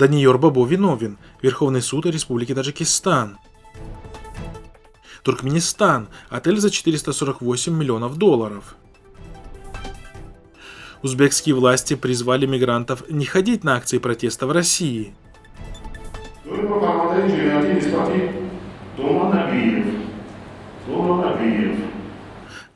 Даниёр Бабо виновен. Верховный суд Республики Таджикистан. Туркменистан. Отель за 448 миллионов долларов. Узбекские власти призвали мигрантов не ходить на акции протеста в России.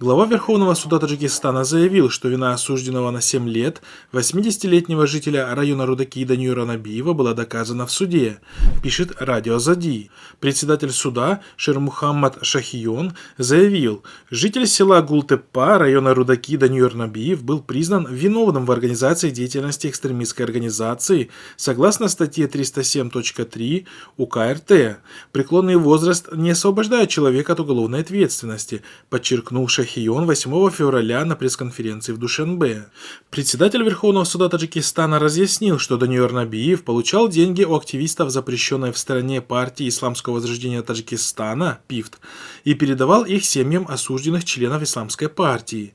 Глава Верховного суда Таджикистана заявил, что вина осужденного на 7 лет 80-летнего жителя района Рудаки Даниёра Набиева была доказана в суде, пишет радио Азади. Председатель суда Шермухаммад Шахион заявил, житель села Гултеппа района Рудаки Даниёр Набиев был признан виновным в организации деятельности экстремистской организации согласно статье 307.3 УК РТ. Преклонный возраст не освобождает человека от уголовной ответственности, подчеркнул Шахион 8 февраля на пресс-конференции в Душанбе. Председатель Верховного суда Таджикистана разъяснил, что Даниёр Набиев получал деньги у активистов запрещенной в стране партии Исламского возрождения Таджикистана ПИФТ и передавал их семьям осужденных членов исламской партии.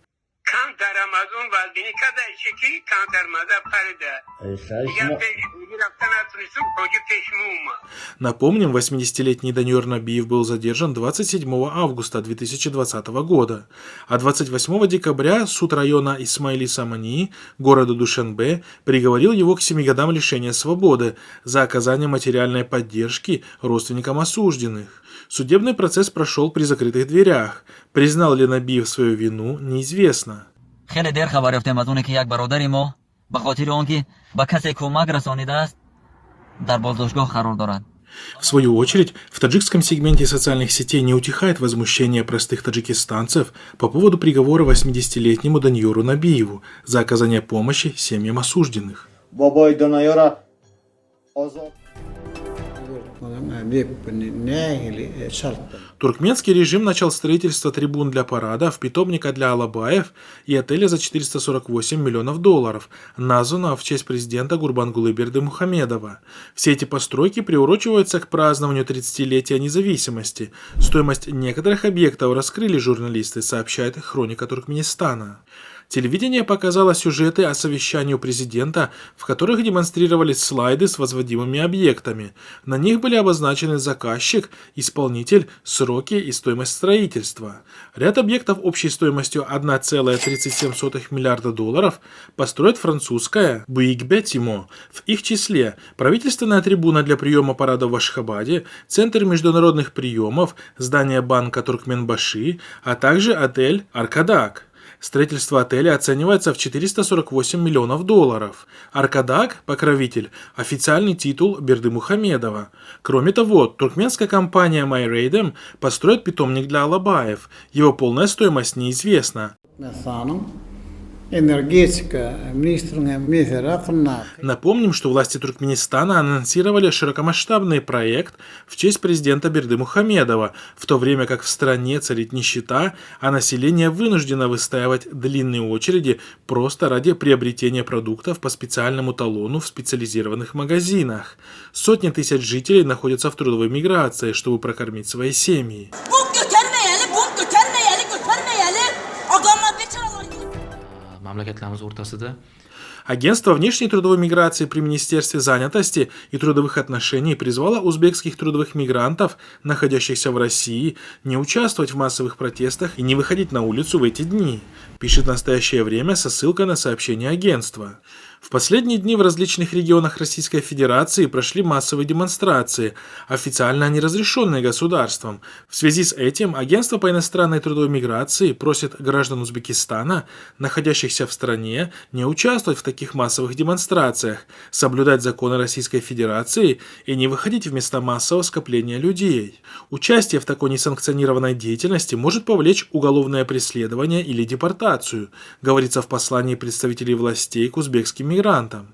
Напомним, 80-летний Даниёр Набиев был задержан 27 августа 2020 года, а 28 декабря суд района Исмаили-Самани города Душанбе приговорил его к 7 годам лишения свободы за оказание материальной поддержки родственникам осужденных. Судебный процесс прошел при закрытых дверях. Признал ли Набиев свою вину, неизвестно. В свою очередь, в таджикском сегменте социальных сетей не утихает возмущение простых таджикистанцев по поводу приговора 80-летнему Даниёру Набиеву за оказание помощи семьям осужденных. Туркменский режим начал строительство трибун для парадов, питомника для алабаев и отеля за 448 миллионов долларов, названного в честь президента Гурбангулы Бердымухамедова. Все эти постройки приурочиваются к празднованию 30-летия независимости. Стоимость некоторых объектов раскрыли журналисты, сообщает Хроника Туркменистана. Телевидение показало сюжеты о совещании у президента, в которых демонстрировались слайды с возводимыми объектами. На них были обозначены заказчик, исполнитель, сроки и стоимость строительства. Ряд объектов общей стоимостью 1,37 миллиарда долларов построит французская Буикбетимо. В их числе правительственная трибуна для приема парада в Ашхабаде, центр международных приемов, здание банка Туркменбаши, а также отель Аркадак. Строительство отеля оценивается в 448 миллионов долларов. Аркадак, покровитель, официальный титул Бердымухамедова. Кроме того, туркменская компания MyRadim построит питомник для алабаев. Его полная стоимость неизвестна. Напомним, что власти Туркменистана анонсировали широкомасштабный проект в честь президента Бердымухамедова, в то время как в стране царит нищета, а население вынуждено выстаивать длинные очереди просто ради приобретения продуктов по специальному талону в специализированных магазинах. Сотни тысяч жителей находятся в трудовой миграции, чтобы прокормить свои семьи. Агентство внешней трудовой миграции при Министерстве занятости и трудовых отношений призвало узбекских трудовых мигрантов, находящихся в России, не участвовать в массовых протестах и не выходить на улицу в эти дни, пишет в настоящее время со ссылкой на сообщение агентства. В последние дни в различных регионах Российской Федерации прошли массовые демонстрации, официально не разрешенные государством. В связи с этим Агентство по иностранной трудовой миграции просит граждан Узбекистана, находящихся в стране, не участвовать в таких массовых демонстрациях, соблюдать законы Российской Федерации и не выходить в места массового скопления людей. Участие в такой несанкционированной деятельности может повлечь уголовное преследование или депортацию, говорится в послании представителей властей к узбекским мигрантам.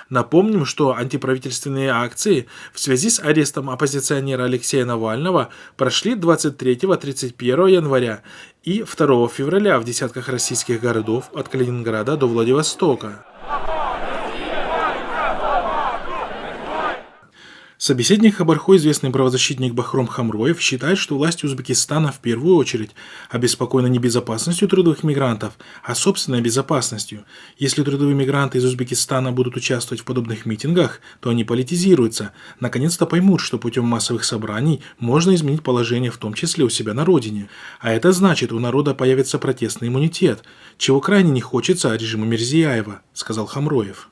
Напомним, что антиправительственные акции в связи с арестом оппозиционера Алексея Навального прошли 23-31 января и 2 февраля в десятках российских городов от Калининграда до Владивостока. Собеседник Хабархо, известный правозащитник Бахром Хамроев, считает, что власти Узбекистана в первую очередь обеспокоены не безопасностью трудовых мигрантов, а собственной безопасностью. Если трудовые мигранты из Узбекистана будут участвовать в подобных митингах, то они политизируются, наконец-то поймут, что путем массовых собраний можно изменить положение в том числе у себя на родине. А это значит, у народа появится протестный иммунитет, чего крайне не хочется режиму Мирзияева, сказал Хамроев.